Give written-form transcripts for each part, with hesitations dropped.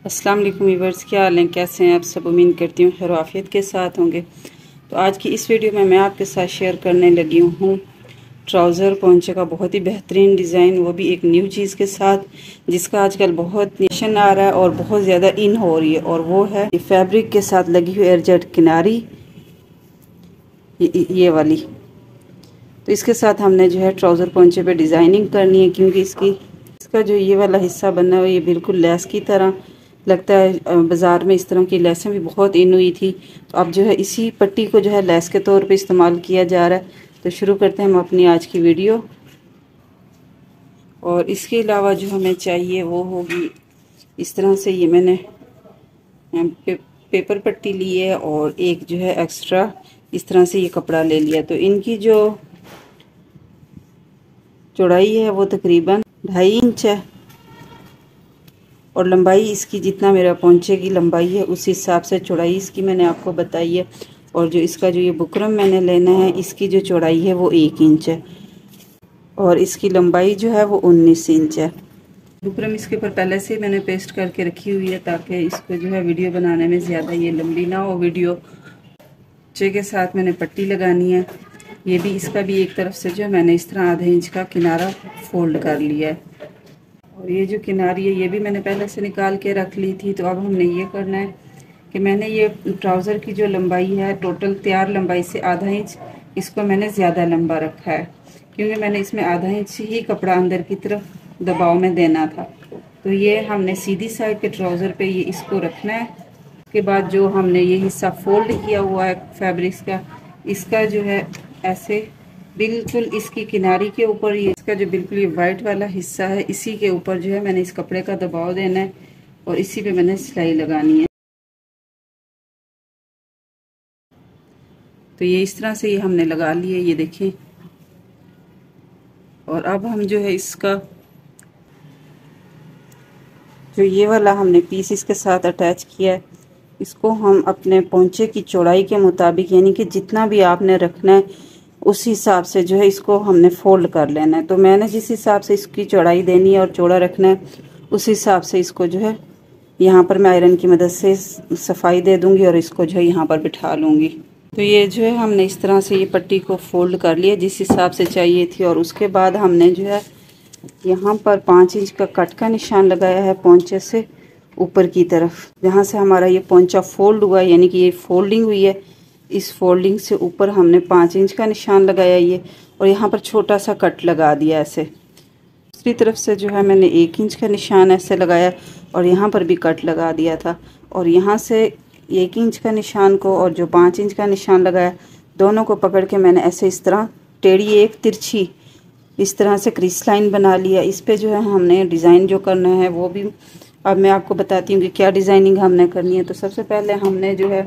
अस्सलाम वालेकुम व्यूअर्स, क्या हाल हैं, कैसे हैं आप सब। उम्मीद करती हूँ खैर आफियत के साथ होंगे। तो आज की इस वीडियो में मैं आपके साथ शेयर करने लगी हूँ ट्राउज़र पोंचे का बहुत ही बेहतरीन डिज़ाइन, वो भी एक न्यू चीज़ के साथ जिसका आजकल बहुत निशान आ रहा है और बहुत ज़्यादा इन हो रही है, और वो है फैब्रिक के साथ लगी हुई एयरजेट किनारी, ये वाली। तो इसके साथ हमने जो है ट्राउज़र पोंचे पे डिज़ाइनिंग करनी है, क्योंकि इसका जो ये वाला हिस्सा बना हुआ है ये बिल्कुल लेस की तरह लगता है। बाज़ार में इस तरह की लेसें भी बहुत इन हुई थी, तो अब जो है इसी पट्टी को जो है लेस के तौर पे इस्तेमाल किया जा रहा है। तो शुरू करते हैं हम अपनी आज की वीडियो। और इसके अलावा जो हमें चाहिए वो होगी इस तरह से, ये मैंने पेपर पट्टी ली है और एक जो है एक्स्ट्रा इस तरह से ये कपड़ा ले लिया। तो इनकी जो चौड़ाई है वो तकरीबन 2.5 इंच है, और लंबाई इसकी जितना मेरा पोंचे की लंबाई है उस हिसाब से चौड़ाई इसकी मैंने आपको बताई है। और जो इसका जो ये बुकरम मैंने लेना है इसकी जो चौड़ाई है वो 1 इंच है, और इसकी लंबाई जो है वो 19 इंच है। बुकरम इसके ऊपर पहले से मैंने पेस्ट करके रखी हुई है, ताकि इसको जो है वीडियो बनाने में ज़्यादा ये लंबी ना हो वीडियो। पोंचे के साथ मैंने पट्टी लगानी है, ये भी इसका भी एक तरफ से जो है मैंने इस तरह आधे इंच का किनारा फोल्ड कर लिया है। और ये जो किनारी है ये भी मैंने पहले से निकाल के रख ली थी। तो अब हमने ये करना है कि मैंने ये ट्राउज़र की जो लंबाई है टोटल तैयार लंबाई से आधा इंच इसको मैंने ज़्यादा लंबा रखा है, क्योंकि मैंने इसमें आधा इंच ही कपड़ा अंदर की तरफ दबाव में देना था। तो ये हमने सीधी साइड के ट्राउज़र पे ये इसको रखना है। उसके बाद जो हमने ये हिस्सा फोल्ड किया हुआ है फैब्रिक्स का, इसका जो है ऐसे बिल्कुल इसकी किनारी के ऊपर, ये इसका जो बिल्कुल ये वाइट वाला हिस्सा है इसी के ऊपर जो है मैंने इस कपड़े का दबाव देना है, और इसी पे मैंने सिलाई लगानी है। तो ये इस तरह से ये हमने लगा लिया, ये देखें। और अब हम जो है इसका जो ये वाला हमने पीस इसके साथ अटैच किया है, इसको हम अपने पोंचे की चौड़ाई के मुताबिक, यानी कि जितना भी आपने रखना है उस हिसाब से जो है इसको हमने फोल्ड कर लेना है। तो मैंने जिस हिसाब से इसकी चौड़ाई देनी है और चौड़ा रखना है उस हिसाब से इसको जो है यहाँ पर मैं आयरन की मदद से सफाई दे दूँगी और इसको जो है यहाँ पर बिठा लूँगी। तो ये जो है हमने इस तरह से ये पट्टी को फोल्ड कर लिया जिस हिसाब से चाहिए थी। और उसके बाद हमने जो है यहाँ पर 5 इंच का कट का निशान लगाया है पोंचे से ऊपर की तरफ, जहाँ से हमारा ये पोंचा फोल्ड हुआ है, यानी कि ये फोल्डिंग हुई है। इस फोल्डिंग से ऊपर हमने 5 इंच का निशान लगाया ये, और यहाँ पर छोटा सा कट लगा दिया ऐसे। दूसरी तरफ से जो है मैंने 1 इंच का निशान ऐसे लगाया और यहाँ पर भी कट लगा दिया था। और यहाँ से 1 इंच का निशान को और जो 5 इंच का निशान लगाया, दोनों को पकड़ के मैंने ऐसे इस तरह टेढ़ी एक तिरछी इस तरह से क्रीस लाइन बना लिया। इस पे जो है हमने डिज़ाइन जो करना है वो भी अब मैं आपको बताती हूँ कि क्या डिज़ाइनिंग हमने करनी है। तो सबसे पहले हमने जो है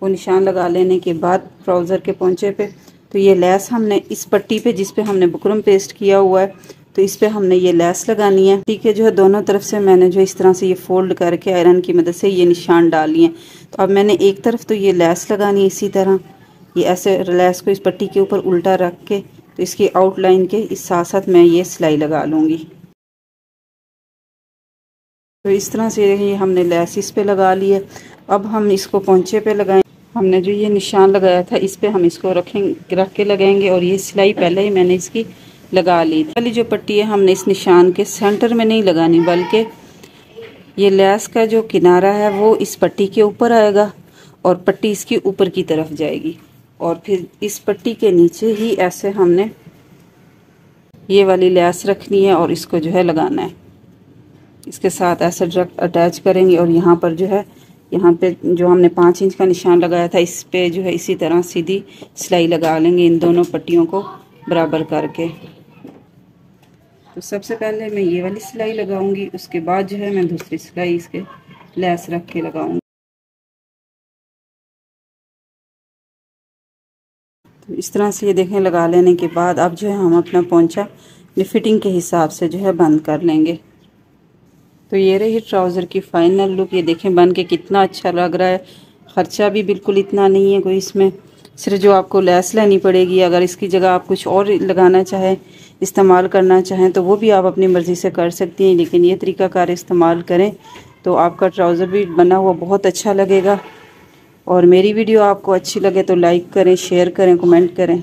वो निशान लगा लेने के बाद ट्राउज़र के पोंचे पे, तो ये लेस हमने इस पट्टी पे जिस पे हमने बुकरम पेस्ट किया हुआ है, तो इस पे हमने ये लेस लगानी है। ठीक है, जो है दोनों तरफ से मैंने जो इस तरह से ये फोल्ड करके आयरन की मदद से ये निशान डाल लिए। तो अब मैंने एक तरफ तो ये लेस लगानी है, इसी तरह ये ऐसे लेस को इस पट्टी के ऊपर उल्टा रख के, तो इसकी आउटलाइन के इस साथ साथ मैं ये सिलाई लगा लूँगी। तो इस तरह से ये हमने लेस इस पे लगा ली है। अब हम इसको पोंचे पे लगाएं। हमने जो ये निशान लगाया था इस पे हम इसको रख के लगाएंगे, और ये सिलाई पहले ही मैंने इसकी लगा ली थी। पहली जो पट्टी है हमने इस निशान के सेंटर में नहीं लगानी, बल्कि ये लेस का जो किनारा है वो इस पट्टी के ऊपर आएगा और पट्टी इसकी ऊपर की तरफ जाएगी, और फिर इस पट्टी के नीचे ही ऐसे हमने ये वाली लेस रखनी है और इसको जो है लगाना है। इसके साथ ऐसे डायरेक्ट अटैच करेंगे, और यहाँ पर जो है यहाँ पे जो हमने 5 इंच का निशान लगाया था इस पे जो है इसी तरह सीधी सिलाई लगा लेंगे इन दोनों पट्टियों को बराबर करके। तो सबसे पहले मैं ये वाली सिलाई लगाऊंगी, उसके बाद जो है मैं दूसरी सिलाई इसके लेस रख के लगाऊंगी। तो इस तरह से ये देखें लगा लेने के बाद अब जो है हम अपना पोंचा ये फिटिंग के हिसाब से जो है बंद कर लेंगे। तो ये रही ट्राउज़र की फाइनल लुक। ये देखें बन के कितना अच्छा लग रहा है। ख़र्चा भी बिल्कुल इतना नहीं है कोई इसमें, सिर्फ जो आपको लेस लेनी पड़ेगी। अगर इसकी जगह आप कुछ और लगाना चाहें, इस्तेमाल करना चाहें, तो वो भी आप अपनी मर्ज़ी से कर सकती हैं, लेकिन ये तरीक़ाकार इस्तेमाल करें तो आपका ट्राउज़र भी बना हुआ बहुत अच्छा लगेगा। और मेरी वीडियो आपको अच्छी लगे तो लाइक करें, शेयर करें, कमेंट करें।